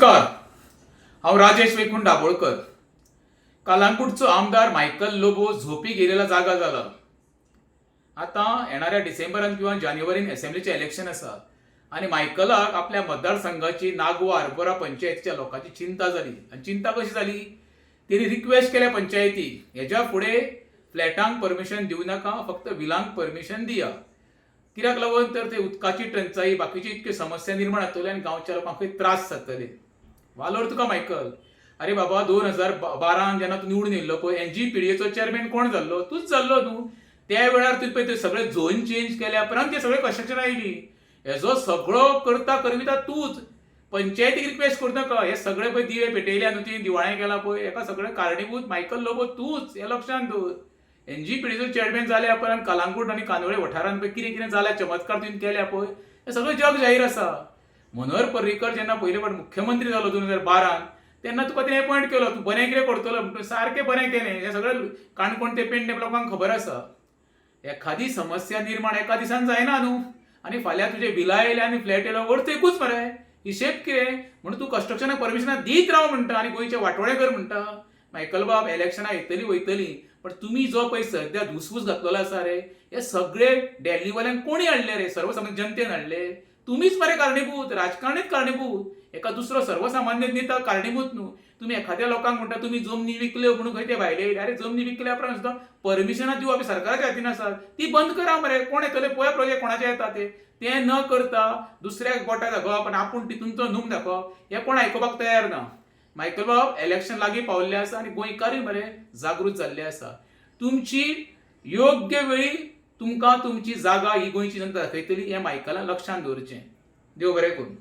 नमस्कार. हांव राजेश वैकुंठ दाबोळकर. कलंगूटचो आमदार मायकल लोबो झोपी गेलेला जागा जाला. आता येणाऱ्या डिसेंबरान किंवा जानेवारीन असेंब्लीचे इलेक्शन आसा आणि मायकलाक आपल्या मतदारसंघाची नागवा आरपोरा पंचायतीच्या लोकांची चिंता जाली. आणि चिंता कशी जाली? त्यांनी रिक्वेस्ट केल्या पंचायतीक, हेच्या फुडें फ्लॅटांक परमिशन दिवं नाका, फक्त विलांक परमिशन दिया. कित्याक लागून तर ते उदकाची टंचाई बाकीची इतक्यो समस्या निर्माण जातल्यो आणि गांवच्या लोकांक त्रास जातले. वालोर तुका मायकल, अरे बाबा 2012 जेन्ना तूं निवडून येयल्लो पळय, NGPDAचो चेअरमॅन कोण जाल्लो? तूच जाल्लो न्हू. त्या वेळार तुवें पळय ते सगळे झोन चेंज केल्या उपरांत ते सगळे कन्स्ट्रक्शन आयली. हेजो सगळो करता तूच. पंचायतीक रिक्वेस्ट करूं नाका. हे सगळे पळय दिवे पेटयल्या न्हू, ती दिवाळे केला पळय, हेका सगळे कारणीभूत मायकल लोबो तूच, हे लक्षांत दवर. NGPDAचो चेअरमॅन जाल्या उपरांत कलंगूट आनी कांदोळे वाठारांत पळय कितें कितें जाल्या, चमत्कार तुवें केल्या पळय, हें सगळें जग जाहीर आसा. मनोहर पर्रीकर जेन्ना पयले फावट मुख्यमंत्री जालो 2012 तेन्ना तुका तेणें अपॉयंट केलो, तूं बरें कितें करतलो म्हणून. सारकें बरें केलें. हें सगळें काणकोण ते पेडणे लोकांक खबर आसा. एखादी समस्या निर्माण एका दिसान जायना न्हू, आनी फाल्यां तुजे बिलां येयल्या आनी फ्लॅट येयलो व्हर एकूच मरे. हिशेब कितें म्हणून तूं कन्स्ट्रक्शनाक परमिशनां दीत राव म्हणटा आनी गोंयचे वाटोळे कर म्हणटा. मायकल बाब, इलेक्शनां येतलीं वयतलीं, पण तुम्ही जो पळय सध्या धुसफूस घातलेलो आसा रे, हे सगळे दिल्लीवाल्यांक कोणी हाडले रे? सर्वसामान्य जनतेन हाडले. तुम्हीच मरे कारणीभूत, राजकारणीच कारणीभूत. एका दुसरो सर्वसामान्य नेता कारणीभूत न्हू. तुम्ही एखाद्या लोकांक म्हणटा तुमी जमनी विकल्यो म्हणून खंय ते भायले येयले. अरे जमनी विकल्या उपरांत सुद्दां परमिशनां दिवप सरकाराच्या हातीन आसा. ती बंद करा मरे. कोण येतले पळय प्रोजेक्ट कोणाचे येता ते न करता दुसऱ्याक बोटां दाखोवप आनी आपूण तितूनचो न्हूम दाखोवप, हे कोण आयकुपाक तयार ना. मायकल बाब, इलेक्शन लागीं पावल्लें आसा आनी गोंयकारूय मरे जागृत जाल्ले आसा. तुमची योग्य वेळी तुमकां तुमची जागा ही गोंयची जनता दाखयतली, हें मायकलान लक्षांत दवरचें. देव बरें करूं.